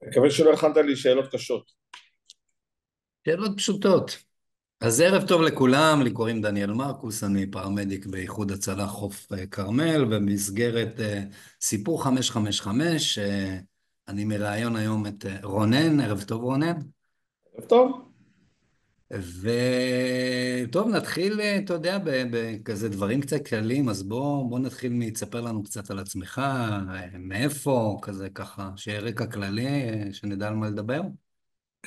אני מקווה שלא הכנת לי שאלות קשות. שאלות פשוטות. אז ערב טוב לכולם, לי קוראים דניאל מרקוס, אני פרמדיק באיחוד הצלה חוף כרמל, ובמסגרת סיפור 555, אני מראיין היום את רונן, ערב טוב רונן. ערב טוב. וטוב, נתחיל, אתה יודע, בכזה דברים קצת כלליים, אז בוא נתחיל תספר לנו קצת על עצמך, מאיפה, כזה ככה, שיהיה רקע כללי, שנדע על מה לדבר.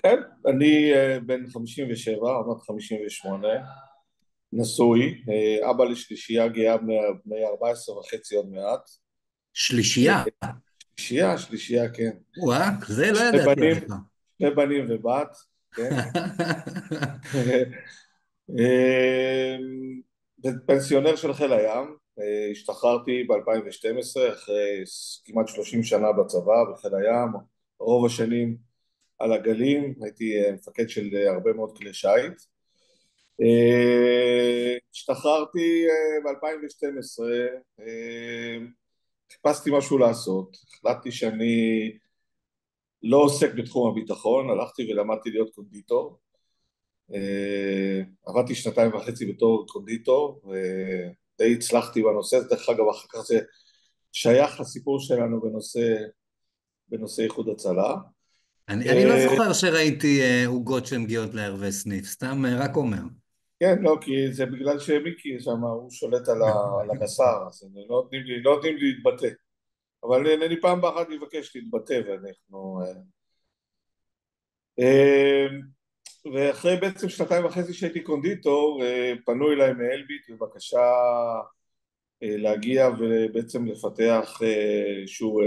כן, אני בן 57, עונת 58, נשוי, אבא לשלישייה גאה בני 14 וחצי עוד מעט. שלישייה. שלישייה, כן. וואה, זה לא שני ידעתי בנים, עליך. שני בנים ובת, כן. אה, פנסיונר של חיל הים, השתחררתי ב-2012 אחרי כמעט 30 שנה בצבא בחיל הים, רוב השנים על הגלים, הייתי מפקד של הרבה מאוד כלי שיט. השתחררתי ב-2012, חיפשתי משהו לעשות, החלטתי שאני לא עוסק בתחום הביטחון, הלכתי ולמדתי להיות קונדיטור, עבדתי 2.5 בתור קונדיטור, ודי הצלחתי בנושא, דרך אגב אחר כך זה שייך לסיפור שלנו בנושא איחוד הצלה. אני לא זוכר שראיתי עוגות שמגיעות לערבי סניף, סתם רק אומר. כן, לא, כי זה בגלל שמיקי שם, הוא שולט על הבשר, אז לא נותנים לי להתבטא. אבל אני פעם באחת מבקש להתבטא, ואנחנו... אה, ואחרי בעצם 2.5 שהייתי קונדיטור, פנו אליי מאלביט בבקשה להגיע ובעצם לפתח איזשהו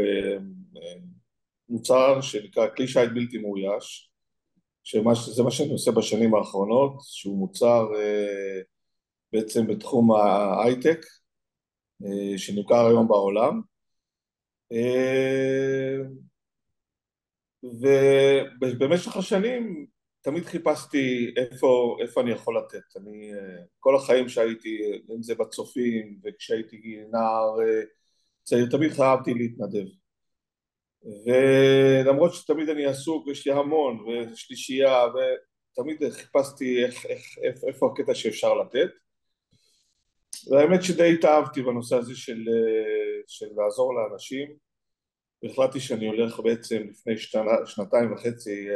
מוצר שנקרא כלי שיט בלתי מאויש, שזה מה שאני עושה בשנים האחרונות, שהוא מוצר בעצם בתחום ההייטק, שנמכר היום בעולם, ובמשך השנים תמיד חיפשתי איפה אני יכול לתת. אני כל החיים שהייתי, אם זה בצופים וכשהייתי נער צעיר, תמיד חייבתי להתנדב. ולמרות שתמיד אני עסוק ויש לי המון ושלישייה, ותמיד חיפשתי איפה הקטע שאפשר לתת. והאמת שדי התאהבתי בנושא הזה של לעזור לאנשים, והחלטתי שאני הולך בעצם לפני שנתיים וחצי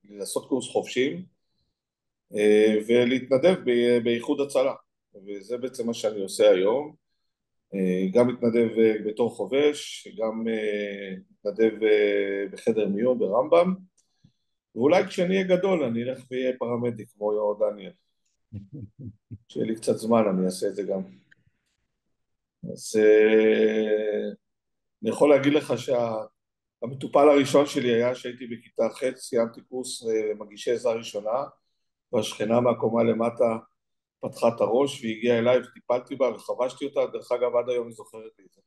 לעשות קורס חובשים ולהתנדב באיחוד הצלה, וזה בעצם מה שאני עושה היום. גם מתנדב בתור חובש, גם מתנדב בחדר מיון ברמב"ם, ואולי כשאני אהיה גדול אני אלך ואהיה פרמדיק כמו יו"ר דניאל, שיהיה לי קצת זמן אני אעשה את זה גם. אז אני יכול להגיד לך שהמטופל הראשון שלי היה שהייתי בכיתה ח', סיימתי קורס מגישי עזרה ראשונה, והשכנה מהקומה למטה פתחה את הראש והגיעה אליי וטיפלתי בה וחבשתי אותה, דרך אגב עד היום היא זוכרת לי את זה,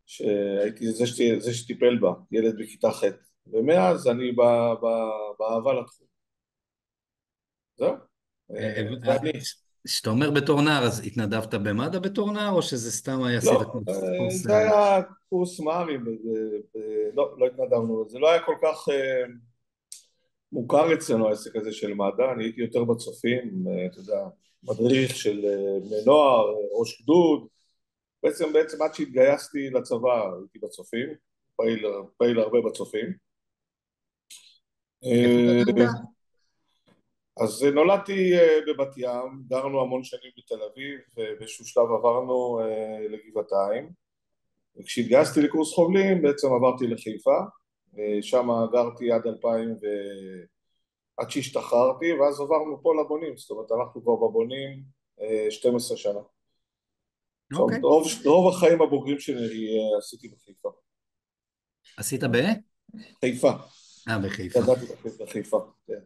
שהייתי זה שטיפל בה, ילד בכיתה ח', ומאז אני באהבה לתחום. זהו. ואני, כשאתה אומר בתור נער, אז התנדבת במד"א בתור נער, או שזה סתם היה עשית לא, קורס? זה היה קורס מ"רים, לא התנדבנו, זה לא היה כל כך מוכר אצלנו העסק הזה של מד"א, אני הייתי יותר בצופים, אתה יודע, מדריך של בני נוער, ראש גדוד, בעצם עד שהתגייסתי לצבא הייתי בצופים, פעיל הרבה בצופים. איפה גדלת? אה, אז נולדתי בבת ים, גרנו המון שנים בתל אביב, ובאיזשהו שלב עברנו לגבעתיים, וכשהתגייסתי לקורס חובלים בעצם עברתי לחיפה, שם גרתי עד 2000 עד שהשתחררתי, ואז עברנו פה לבונים, זאת אומרת אנחנו כבר בבונים 12 שנה. זאת אוקיי. אומרת, רוב החיים הבוגרים שלי עשיתי בחיפה. עשית חיפה, בחיפה. גדלתי בחיפה, כן.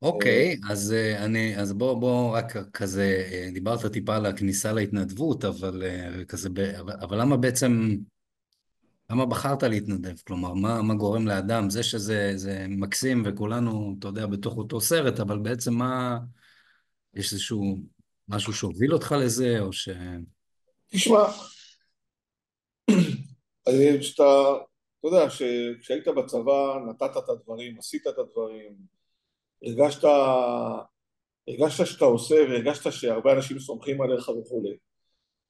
אוקיי, אז בוא רק כזה, דיברת טיפה על הכניסה להתנדבות, אבל כזה, אבל למה בחרת להתנדב? כלומר, מה גורם לאדם? זה שזה מקסים וכולנו, אתה יודע, בתוך אותו סרט, אבל בעצם יש איזשהו משהו שהוביל אותך לזה, או ש... תשמע, אתה יודע, כשהיית בצבא נתת את הדברים, עשית את הדברים, הרגשת, הרגשת שאתה עושה והרגשת שהרבה אנשים סומכים עליך וכולי.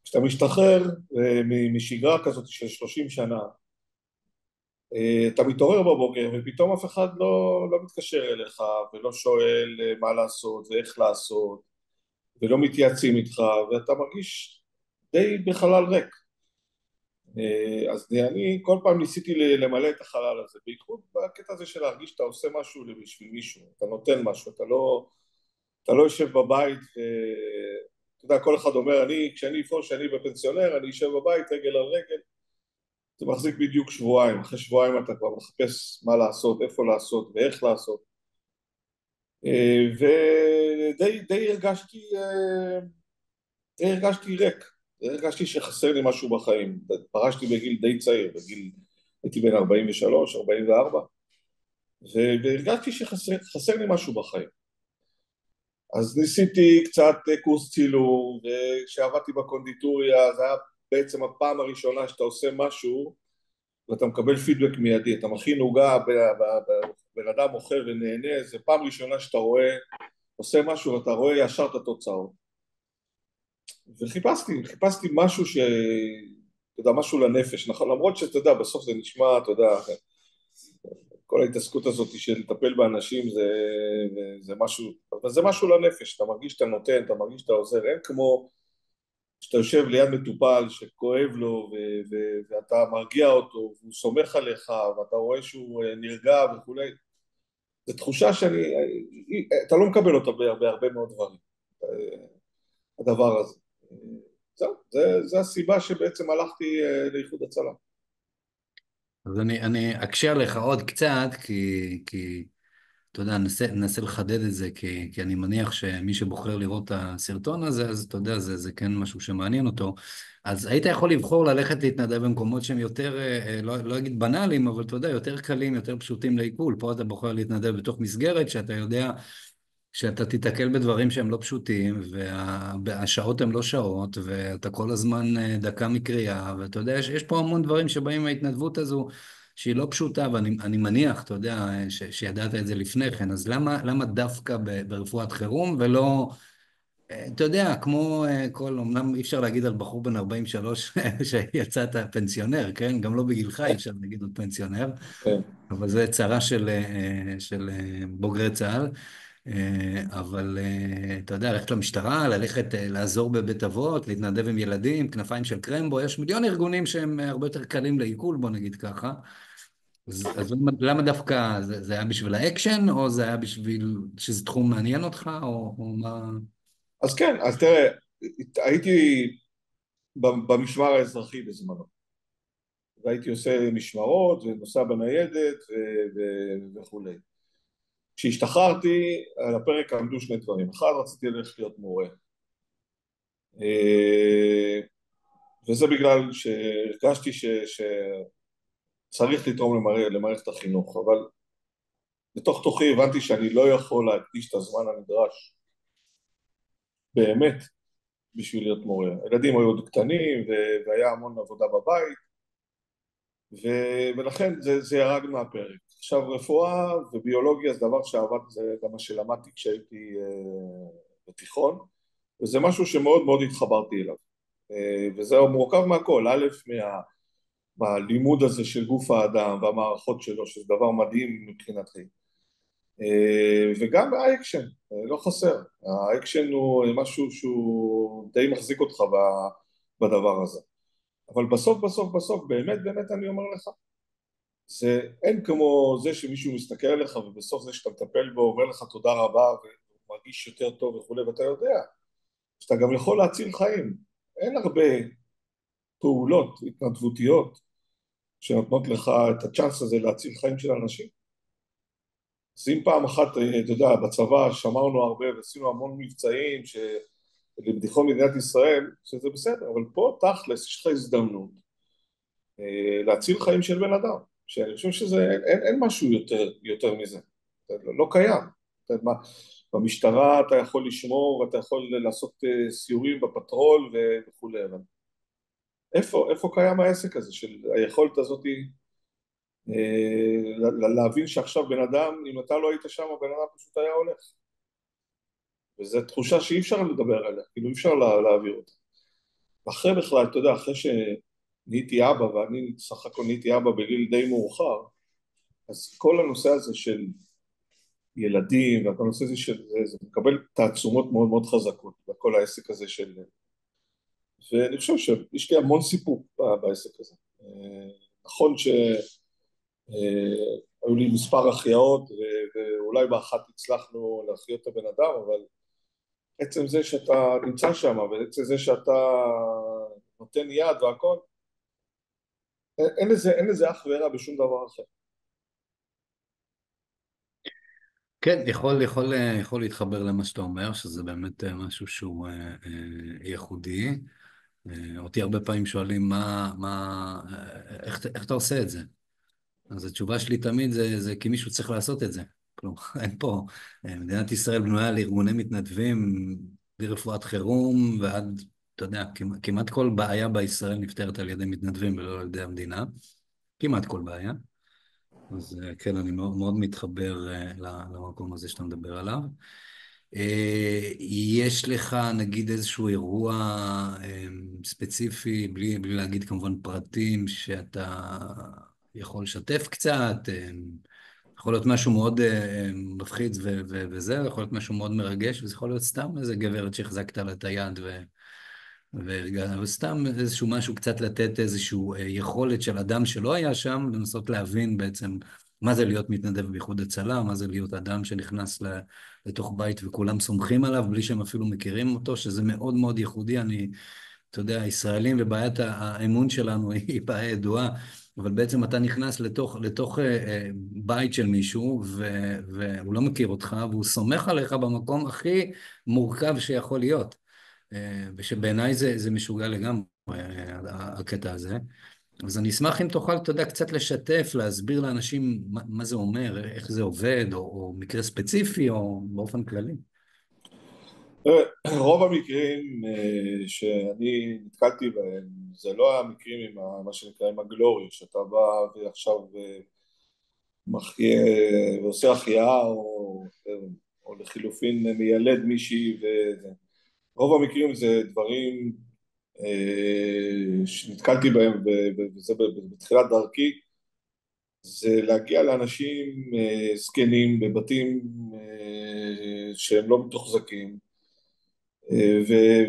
כשאתה משתחרר משגרה כזאת של 30 שנה, אתה מתעורר בבוקר ופתאום אף אחד לא מתקשר אליך ולא שואל מה לעשות ואיך לעשות ולא מתייעצים איתך ואתה מרגיש די בחלל ריק. אז אני כל פעם ניסיתי למלא את החלל הזה, בייחוד בקטע הזה של להרגיש שאתה עושה משהו בשביל מישהו, אתה נותן משהו, אתה לא יושב בבית, אתה יודע, כל אחד אומר, כשאני אפרוש, שאני בפנסיונר, אני אשב בבית רגל על רגל, זה מחזיק בדיוק שבועיים, אחרי שבועיים אתה כבר מחפש מה לעשות, איפה לעשות ואיך לעשות, די הרגשתי ריק, הרגשתי שחסר לי משהו בחיים, פרשתי בגיל די צעיר, הייתי בן 43, 44, והרגשתי שחסר לי משהו בחיים. אז ניסיתי קצת קורס צילום, וכשעבדתי בקונדיטוריה, זה היה בעצם הפעם הראשונה שאתה עושה משהו, ואתה מקבל פידבק מיידי, אתה מכין עוגה, בן אדם אוכל ונהנה, זה פעם ראשונה שאתה רואה, עושה משהו ואתה רואה ישר את התוצאות. וחיפשתי משהו אתה יודע, משהו לנפש, נכון? למרות שאתה יודע, בסוף זה נשמע, אתה יודע, כל ההתעסקות הזאת של לטפל באנשים זה משהו, אבל זה משהו לנפש, אתה מרגיש שאתה נותן, אתה מרגיש שאתה עוזר, אין כמו שאתה יושב ליד מטופל שכואב לו ואתה מרגיע אותו, והוא סומך עליך, ואתה רואה שהוא נרגע וכולי, זו תחושה אתה לא מקבל אותה בהרבה מאוד דברים, הדבר הזה. זהו, זה הסיבה שבעצם הלכתי לאיחוד הצלה. אז אני אקשה עליך עוד קצת, כי אתה יודע, ננסה לחדד את זה, כי אני מניח שמי שבוחר לראות את הסרטון הזה, אז אתה יודע, זה כן משהו שמעניין אותו. אז היית יכול לבחור ללכת להתנדב במקומות שהם יותר, לא אגיד בנאליים, אבל אתה יודע, יותר קלים, יותר פשוטים לעיכול. פה אתה בוחר להתנדב בתוך מסגרת שאתה יודע שאתה תיתקל בדברים שהם לא פשוטים, והשעות הן לא שעות, ואתה כל הזמן דקה מקריאה, ואתה יודע, יש פה המון דברים שבאים מההתנדבות הזו, שהיא לא פשוטה, ואני מניח, אתה יודע, שידעת את זה לפני כן, אז למה דווקא ברפואת חירום, ולא, אתה יודע, כמו אמנם אי אפשר להגיד על בחור בן 43 שיצאת פנסיונר, כן? גם לא בגילך אי אפשר להגיד עוד פנסיונר, כן. אבל זה צרה של בוגרי צה"ל. אבל אתה יודע, ללכת למשטרה, ללכת לעזור בבית אבות, להתנדב עם ילדים, כנפיים של קרמבו, יש מיליון ארגונים שהם הרבה יותר קלים לעיכול, בוא נגיד ככה. אז למה דווקא, זה היה בשביל האקשן, או זה היה בשביל שזה תחום מעניין אותך, או מה? אז כן, אז תראה, הייתי במשמר האזרחי בזמנו, והייתי עושה משמרות ונוסע בניידת וכולי. כשהשתחררתי, על הפרק עמדו שני דברים. אחד, רציתי ללכת להיות מורה. וזה בגלל שהרגשתי שצריך לתרום למערכת החינוך, אבל בתוך תוכי הבנתי שאני לא יכול להקדיש את הזמן הנדרש באמת בשביל להיות מורה. הילדים היו עוד קטנים והיה המון עבודה בבית, ולכן זה ירד מהפרק. עכשיו רפואה וביולוגיה זה דבר שעבדתי, זה גם מה שלמדתי כשהייתי בתיכון, וזה משהו שמאוד מאוד התחברתי אליו. וזה מורכב מהכל, א', מהלימוד הזה של גוף האדם והמערכות שלו, שזה דבר מדהים מבחינתי. וגם האקשן, לא חסר. האקשן הוא משהו שהוא די מחזיק אותך בדבר הזה. אבל בסוף, באמת אני אומר לך, אין כמו זה שמישהו מסתכל עליך ובסוף זה שאתה מטפל בו, אומר לך תודה רבה ומרגיש יותר טוב וכולי, ואתה יודע שאתה גם יכול להציל חיים. אין הרבה פעולות התנדבותיות שנותנות לך את הצ'אנס הזה להציל חיים של אנשים. אז אם פעם אחת, אתה יודע, בצבא שמרנו הרבה ועשינו המון מבצעים לבטיחות מדינת ישראל, שזה בסדר, אבל פה תכלס יש לך הזדמנות להציל חיים של בן אדם, שאני חושב אין משהו יותר מזה, לא קיים. במשטרה אתה יכול לשמור ואתה יכול לעשות סיורים בפטרול וכו', אבל איפה קיים העסק הזה של היכולת הזאת להבין שעכשיו בן אדם, אם אתה לא היית שם, הבן אדם פשוט היה הולך. וזו תחושה שאי אפשר לדבר עליה, כאילו אי אפשר להעביר אותה. ואחרי בכלל, אתה יודע, אחרי שנהייתי אבא, ואני סך הכל נהייתי אבא בגיל די מאוחר, אז כל הנושא הזה של ילדים, וכל הנושא הזה של זה מקבל תעצומות מאוד מאוד חזקות, בכל העסק הזה של... ואני חושב שיש לי המון סיפוק בעסק הזה. נכון שהיו לי מספר החייאות, ואולי באחת הצלחנו להחיות את הבן אדם, אבל עצם זה שאתה נמצא שם, ועצם זה שאתה נותן יד והכל, אין לזה אח ורע בשום דבר אחר. כן, יכול להתחבר למה שאתה אומר, שזה באמת משהו שהוא ייחודי. אותי הרבה פעמים שואלים איך אתה עושה את זה? אז התשובה שלי תמיד זה כי מישהו צריך לעשות את זה. כלומר, אין פה, מדינת ישראל בנויה לארגוני מתנדבים, בלי רפואת חירום, ועד, אתה יודע, כמעט כל בעיה בישראל נפתרת על ידי מתנדבים ולא על ידי המדינה. כמעט כל בעיה. אז כן, אני מאוד, מאוד מתחבר למקום הזה שאתה מדבר עליו. יש לך נגיד איזשהו אירוע ספציפי, בלי להגיד כמובן פרטים, שאתה יכול לשתף קצת, יכול להיות משהו מאוד מפחיד וזה, יכול להיות משהו מאוד מרגש, וזה יכול להיות סתם איזה גברת שהחזקת לה את היד אבל סתם איזשהו משהו קצת לתת איזשהו יכולת של אדם שלא היה שם, לנסות להבין בעצם מה זה להיות מתנדב באיחוד הצלה, מה זה להיות אדם שנכנס לתוך בית וכולם סומכים עליו בלי שהם אפילו מכירים אותו, שזה מאוד מאוד ייחודי. אתה יודע, הישראלים ובעיית האמון שלנו היא בעיה ידועה, אבל בעצם אתה נכנס לתוך בית של מישהו והוא לא מכיר אותך והוא סומך עליך במקום הכי מורכב שיכול להיות. ושבעיניי זה משוגע לגמרי, הקטע הזה. אז אני אשמח אם תוכל, אתה יודע, קצת לשתף, להסביר לאנשים מה זה אומר, איך זה עובד, או מקרה ספציפי, או באופן כללי. רוב המקרים שאני נתקלתי בהם, זה לא המקרים עם מה שנקרא עם הגלורי, שאתה בא ועכשיו מחיה ועושה החייאה, או לחילופין מיילד מישהי וזה. רוב המקרים זה דברים שנתקלתי בהם, וזה בתחילת דרכי, זה להגיע לאנשים זקנים בבתים שהם לא מתוחזקים,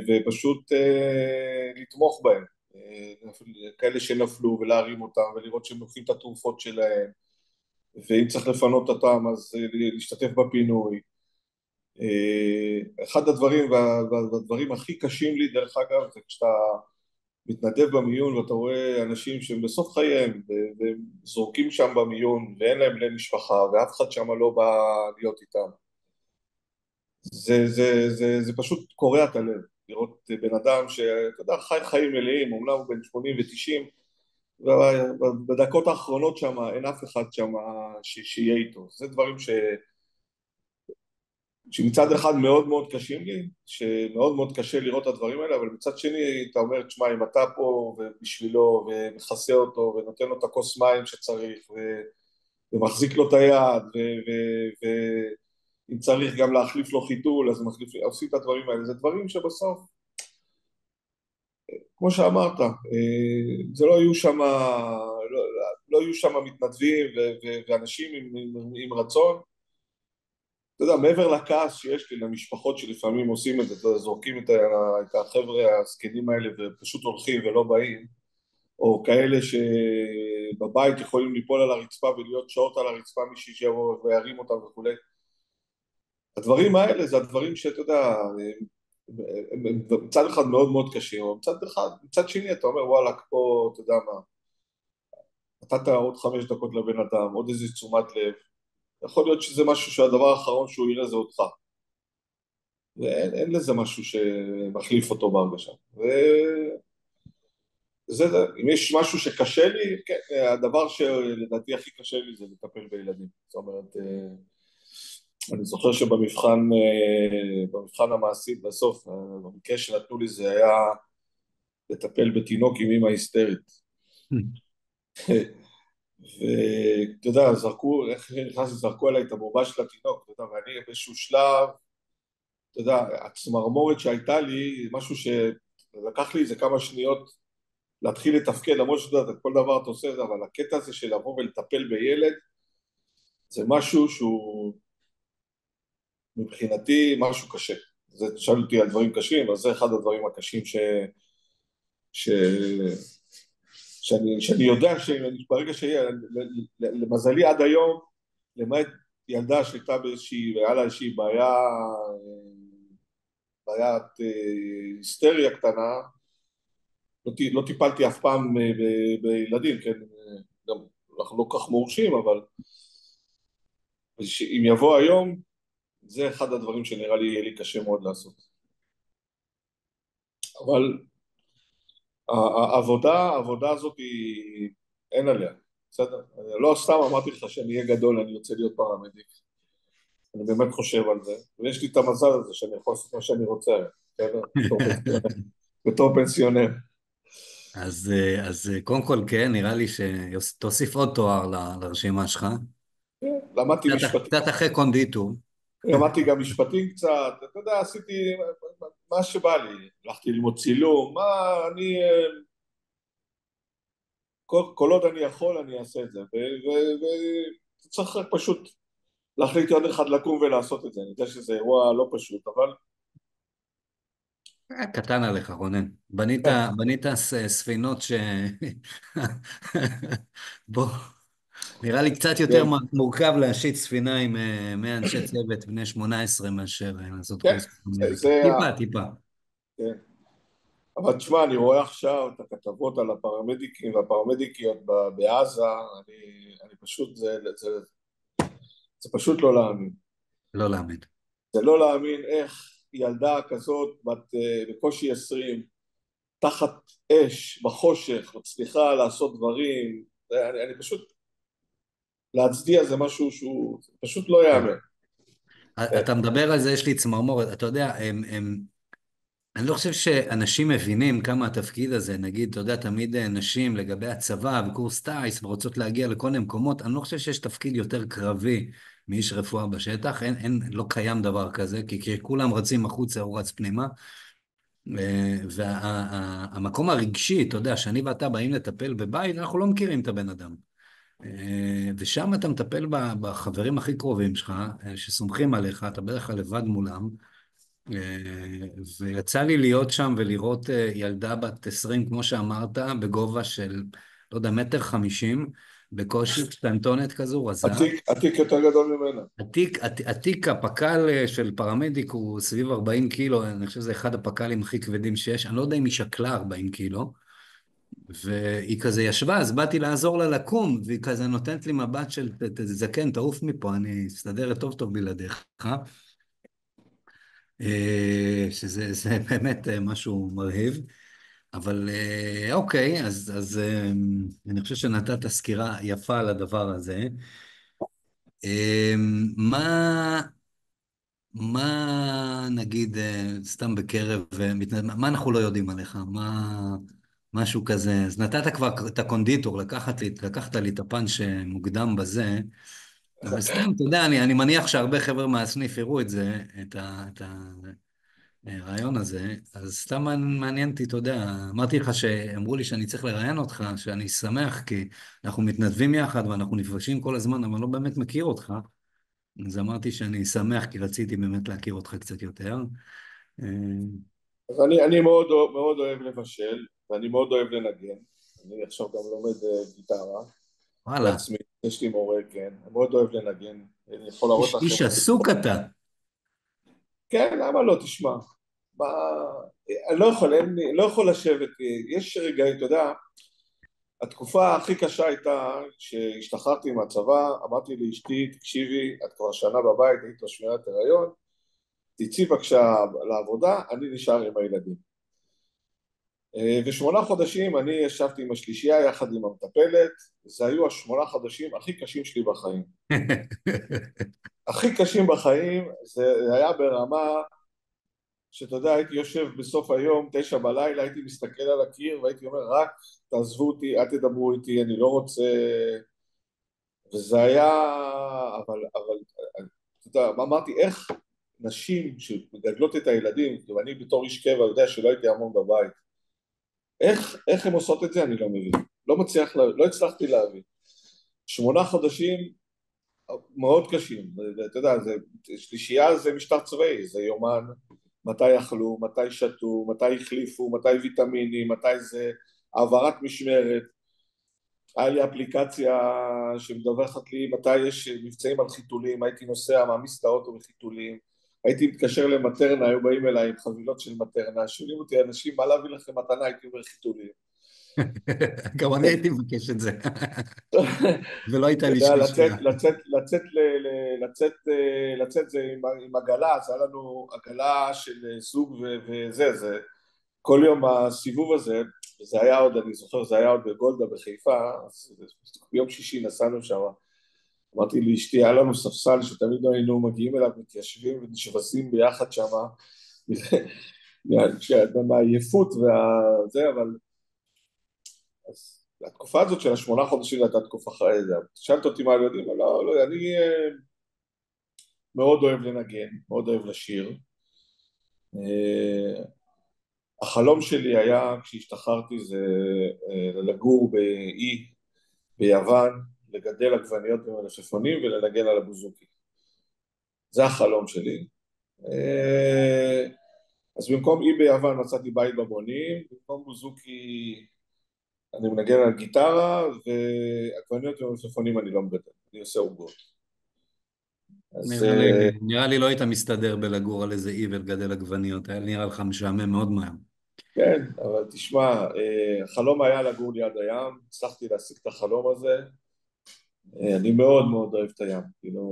ופשוט לתמוך בהם, כאלה שנפלו ולהרים אותם ולראות שהם לוקחים את התרופות שלהם, ואם צריך לפנות אותם אז להשתתף בפינוי. אחד הדברים והדברים הכי קשים לי דרך אגב זה כשאתה מתנדב במיון ואתה רואה אנשים שהם בסוף חייהם והם זורקים שם במיון ואין להם בני משפחה ואף אחד שם לא בא להיות איתם. זה פשוט קורע את הלב לראות בן אדם שאתה יודע חי חיים מלאים, אומנם הוא בן 80 ו-90, ובדקות האחרונות שם אין אף אחד שם שיהיה איתו. זה דברים שמצד אחד מאוד מאוד קשים לי, שמאוד מאוד קשה לראות את הדברים האלה, אבל מצד שני אתה אומר, תשמע, אם אתה פה ובשבילו ומכסה אותו ונותן לו את הכוס מים שצריך ומחזיק לו את היד ואם צריך גם להחליף לו חיתול, אז עושים את הדברים האלה. זה דברים שבסוף, כמו שאמרת, זה לא יהיו שם מתנדבים ואנשים עם רצון. אתה יודע, מעבר לכעס שיש לי למשפחות שלפעמים עושים את זה, זורקים את החבר'ה הזקנים האלה ופשוט הולכים ולא באים, או כאלה שבבית יכולים ליפול על הרצפה ולהיות שעות על הרצפה מישהי שיבוא וירים אותם וכולי. הדברים האלה זה הדברים שאתה יודע, הם מצד אחד מאוד מאוד קשים, אבל מצד שני אתה אומר וואלה, פה אתה יודע מה, נתת עוד 5 דקות לבן אדם, עוד איזה תשומת לב, יכול להיות שזה משהו שהדבר האחרון שהוא יראה זה אותך. ואין לזה משהו שמחליף אותו בהרגשה. אם יש משהו שקשה לי, כן, הדבר שלדעתי הכי קשה לי זה לטפל בילדים. זאת אומרת, אני זוכר במבחן המעשי בסוף, במקרה שנתנו לי זה היה לטפל בתינוק עם אמא היסטרית. ואתה יודע, זרקו, איך שנכנסתי, זרקו עליי את הבובה של התינוק, אתה יודע, ואני באיזשהו שלב, אתה יודע, הצמרמורת שהייתה לי, משהו שלקח לי איזה כמה שניות להתחיל לתפקד, למרות שאתה יודע, כל דבר אתה עושה את זה, אבל הקטע הזה של לבוא ולטפל בילד, זה משהו שהוא מבחינתי משהו קשה. זה, תשאל אותי על דברים קשים, אז זה אחד הדברים הקשים ש... שאני יודע שברגע שיהיה, למזלי עד היום, למעט ילדה שהייתה באיזושהי, והיה לה איזושהי בעיית היסטריה קטנה, לא טיפלתי אף פעם בילדים, כן, גם אנחנו לא כך מורשים, אבל אם יבוא היום, זה אחד הדברים שנראה לי יהיה לי קשה מאוד לעשות. אבל העבודה הזאת היא, אין עליה, בסדר? לא סתם אמרתי לך שאני אהיה גדול, אני רוצה להיות פרמדיק. אני באמת חושב על זה, ויש לי את המזל הזה שאני יכול לעשות מה שאני רוצה, בסדר? בתור פנסיונר. אז קודם כל, כן, נראה לי שתוסיף עוד תואר לרשימה שלך. למדתי משפטים, קצת אחרי קונדיטור. למדתי גם משפטים קצת, אתה יודע, עשיתי מה שבא לי, הלכתי ללמוד צילום, מה אני, כל עוד אני יכול אני אעשה את זה, וצריך רק פשוט להחליט יום אחד לקום ולעשות את זה, אני יודע שזה אירוע לא פשוט, אבל קטן עליך, רונן. בנית ספינות בוא, נראה לי קצת יותר כן, מורכב להשיט ספינה עם 100 אנשי צוות בני 18 מאשר לעשות כן, קורס פרמדיק. זה, טיפה, טיפה. כן. אבל תשמע, אני רואה עכשיו את הכתבות על הפרמדיקים והפרמדיקיות בעזה, אני פשוט, זה פשוט לא להאמין. לא להאמין. זה לא להאמין איך ילדה כזאת, בת בקושי 20, תחת אש, בחושך, מצליחה לעשות דברים, אני פשוט, להצדיע זה משהו שהוא פשוט לא כן. יאמן. אתה מדבר על זה, יש לי צמרמורת. אתה יודע, אני לא חושב שאנשים מבינים כמה התפקיד הזה, נגיד, אתה יודע, תמיד נשים לגבי הצבא וקורס טיס ורוצות להגיע לכל מיני מקומות, אני לא חושב שיש תפקיד יותר קרבי מאיש רפואה בשטח, לא קיים דבר כזה, כי כולם רצים החוצה, הוא רץ פנימה, והמקום הרגשי, אתה יודע, שאני ואתה באים לטפל בבית, אנחנו לא מכירים את הבן אדם. ושם אתה מטפל בחברים הכי קרובים שלך, שסומכים עליך, אתה בדרך כלל לבד מולם, ויצא לי להיות שם ולראות ילדה בת 20, כמו שאמרת, בגובה של, לא יודע, 1.50 מטר, בקושי קטנטונת כזו, רזה. עתיק יותר גדול ממנה. התיק הפק"ל של פרמדיק הוא סביב 40 קילו, אני חושב שזה אחד הפק"לים הכי כבדים שיש, אני לא יודע אם היא שקלה 40 קילו, והיא כזה ישבה, אז באתי לעזור לה לקום, והיא כזה נותנת לי מבט של, זקן, תעוף מפה, אני אסתדר טוב טוב בלעדיך. שזה באמת משהו מרהיב, אבל אוקיי, אני חושב שנתת סקירה יפה על הדבר הזה. מה, מה נגיד, סתם בקרב, מה אנחנו לא יודעים עליך? משהו כזה, אז נתת כבר את הקונדיטור, לקחת לי את הפאנץ' מוקדם בזה, אבל סתם, אתה יודע, אני מניח שהרבה חבר'ה מהסניף יראו את זה, הרעיון הזה, אז סתם מעניין אותי, אתה יודע, אמרתי לך שאמרו לי שאני צריך לראיין אותך, שאני שמח, כי אנחנו מתנדבים יחד ואנחנו נפגשים כל הזמן, אבל אני לא באמת מכיר אותך, אז אמרתי שאני שמח, כי רציתי באמת להכיר אותך קצת יותר. אה, אז אני מאוד, מאוד אוהב לבשל, ואני מאוד אוהב לנגן. אני עכשיו גם לומד גיטרה וואלה, בעצמי, יש לי מורה, כן. אני מאוד אוהב לנגן, אני יכול להראות לכם. איש עסוק אתה. כן, למה לא, תשמע. מה, אני לא יכול, לא יכול לשבת, יש רגעים, אתה יודע, התקופה הכי קשה הייתה כשהשתחררתי מהצבא, אמרתי לאשתי, תקשיבי, את כבר שנה בבית, היית בשמירת הריון, תצאי בבקשה לעבודה, אני נשאר עם הילדים. ושמונה חודשים אני ישבתי עם השלישייה יחד עם המטפלת, זה היו השמונה חודשים הכי קשים שלי בחיים. הכי קשים בחיים, זה היה ברמה שאתה יודע, הייתי יושב בסוף היום, 9 בלילה, הייתי מסתכל על הקיר והייתי אומר, רק תעזבו אותי, אל תדברו איתי, אני לא רוצה, וזה היה, אבל, אתה יודע, מה אמרתי, איך נשים שמגדלות את הילדים, ואני בתור איש קבע יודע שלא הייתי המון בבית, איך הן עושות את זה אני לא מבין, לא מצליח, לא הצלחתי להבין. 8 חודשים מאוד קשים, אתה יודע, שלישייה זה משטר צבאי, זה יומן, מתי אכלו, מתי שתו, מתי החליפו, מתי ויטמינים, מתי זה, העברת משמרת, היה לי אפליקציה שמדווחת לי מתי יש מבצעים על חיתולים, הייתי נוסע, מעמיס את האוטו בחיתולים, הייתי מתקשר למטרנה, היו באים אליי עם חבילות של מטרנה, שואלים אותי אנשים, מה להביא לכם מתנה, הייתי אומר חיתולים. גם אני הייתי מבקש את זה, ולא הייתה אתה לי יודע, שלישייה. לצאת זה עם עגלה, אז היה לנו עגלה של זוג וזה, זה כל יום הסיבוב הזה, זה היה עוד, אני זוכר, זה היה עוד בגולדה בחיפה, אז ביום שישי נסענו שם, אמרתי לאשתי, היה לנו ספסל שתמיד היינו מגיעים אליו, מתיישבים ונשבזים ביחד שם, מהעייפות וזה, אבל אז התקופה הזאת של ה8 חודשים הייתה תקופה אחרי זה, שאלת אותי מה יודעים, לא, לא, אני מאוד אוהב לנגן, מאוד אוהב לשיר, החלום שלי היה כשהשתחררתי זה לגור באי ביוון, לגדל עגבניות ומלפפונים ולנגן על הבוזוקי. זה החלום שלי. אז במקום אי ביוון מצאתי בית בבונים, במקום בוזוקי אני מנגן על גיטרה, ועגבניות ומלפפונים אני לא מגדל, אני עושה עוגות. אז נראה לי לא היית מסתדר בלגור על איזה אי ולגדל עגבניות, היה נראה לך משעמם מאוד מהר. כן, אבל תשמע, החלום היה לגור ליד הים, הצלחתי להשיג את החלום הזה, אני מאוד מאוד אוהב את הים, כאילו,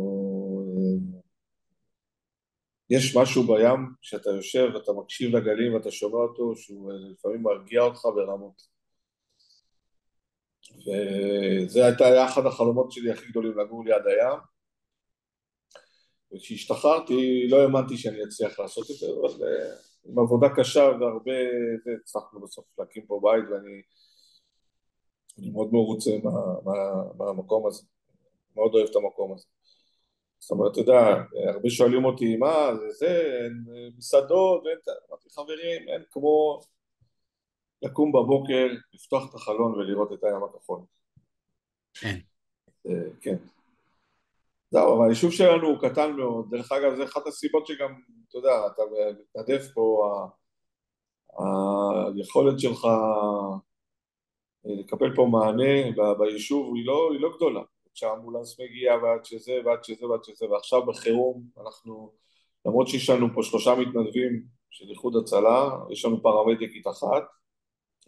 יש משהו בים, כשאתה יושב ואתה מקשיב לגלים ואתה שומע אותו, שהוא לפעמים מרגיע אותך ברמות. וזה היה אחד החלומות שלי הכי גדולים, לגור ליד הים, וכשהשתחררתי לא האמנתי שאני אצליח לעשות את זה, אבל עם עבודה קשה והרבה, הצלחנו בסוף להקים פה בית, ואני מאוד מרוצה מהמקום הזה, מאוד אוהב את המקום הזה. זאת אומרת, אתה יודע, הרבה שואלים אותי, מה, זה, אין מסעדות, אמרתי, חברים, אין כמו לקום בבוקר, לפתוח את החלון ולראות את הים הכחול. כן. כן. זהו, אבל היישוב שלנו הוא קטן מאוד, דרך אגב, זה אחת הסיבות שגם, אתה יודע, אתה מתנדב פה, היכולת שלך לקבל פה מענה ביישוב היא לא גדולה, כשהאמבולנס מגיע ועד שזה ועד שזה ועד שזה, ועכשיו בחירום אנחנו, למרות שיש לנו פה 3 מתנדבים של איחוד הצלה, יש לנו פרמדיקית אחת,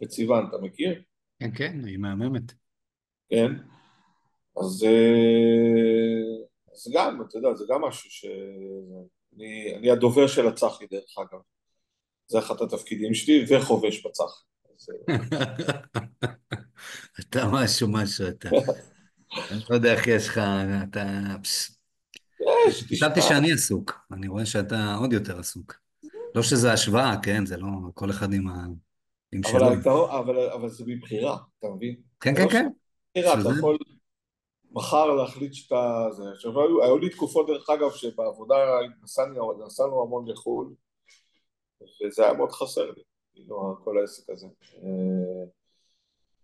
את סיוון, אתה מכיר? כן, כן, היא מהממת. כן, אז זה גם, אתה יודע, זה גם משהו אני הדובר של הצחי דרך אגב, זה אחד התפקידים שלי וחובש בצחי. אז, אתה משהו אתה. אני לא יודע איך יש לך, אתה... חשבתי תשמע, שאני עסוק, אני רואה שאתה עוד יותר עסוק. לא שזה השוואה, כן? זה לא כל אחד עם שלו. אבל זה מבחירה, אתה מבין? כן, זה כן, לא כן. שבחירה, אתה שזה... יכול מחר להחליט שאתה... עכשיו, היו לי תקופות דרך אגב שבעבודה נסענו המון לחו"ל, וזה היה מאוד חסר לי, כאילו, כל העסק הזה.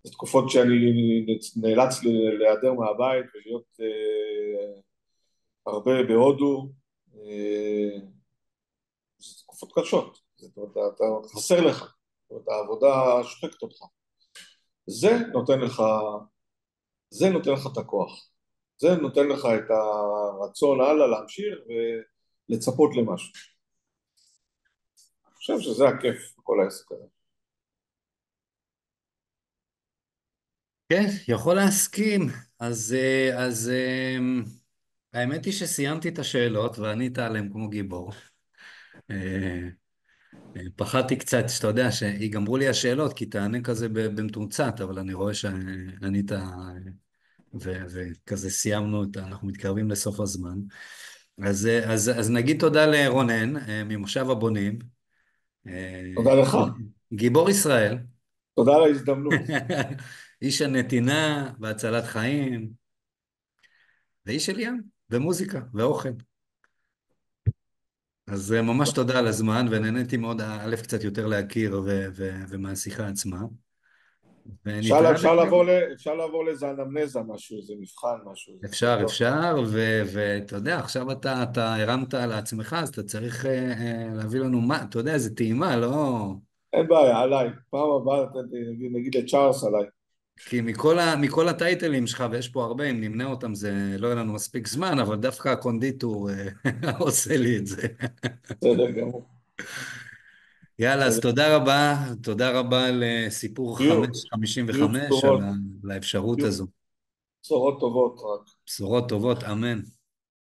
זה תקופות שאני נאלץ להיעדר מהבית ולהיות הרבה בהודו, זה תקופות קשות, זאת אומרת, אתה חסר לך, זאת אומרת, העבודה שוחקת אותך. זה נותן לך, זה נותן לך את הכוח, זה נותן לך את הרצון הלאה להמשיך ולצפות למשהו. אני חושב שזה הכיף בכל העסק הזה. כן, יכול להסכים. האמת היא שסיימתי את השאלות וענית עליהן כמו גיבור. אה, פחדתי קצת, שאתה יודע, שיגמרו לי השאלות, כי תענה כזה במתומצת, אבל אני רואה שענית, וכזה סיימנו אנחנו מתקרבים לסוף הזמן. אז נגיד תודה לרונן, ממושב הבונים, תודה לך, גיבור ישראל, תודה על ההזדמנות. איש הנתינה והצלת חיים. ואיש של ים, ומוזיקה, ואוכל. אז ממש תודה על הזמן, ונהניתי מאוד, א', קצת יותר להכיר ומהשיחה עצמה, ונתראה בקרוב. אפשר לעבור לאיזה אנמנזה, משהו, איזה מבחן, משהו, איזה אפשר, סרטון. אפשר, ואתה יודע, עכשיו אתה הרמת על עצמך, אז אתה צריך להביא לנו מה, אתה יודע, איזה טעימה, לא... אין בעיה, עליי. פעם הבאה נגיד לצ'ארלס עליי. כי מכל הטייטלים שלך, ויש פה הרבה, אם נמנה אותם, זה לא יהיה לנו מספיק זמן, אבל דווקא הקונדיטור עושה לי את זה. בסדר גמור. יאללה, אז תודה רבה על סיפור יהיו, יהיו 555, בשורות, על האפשרות יהיו הזו. בשורות טובות רק. בשורות טובות, אמן.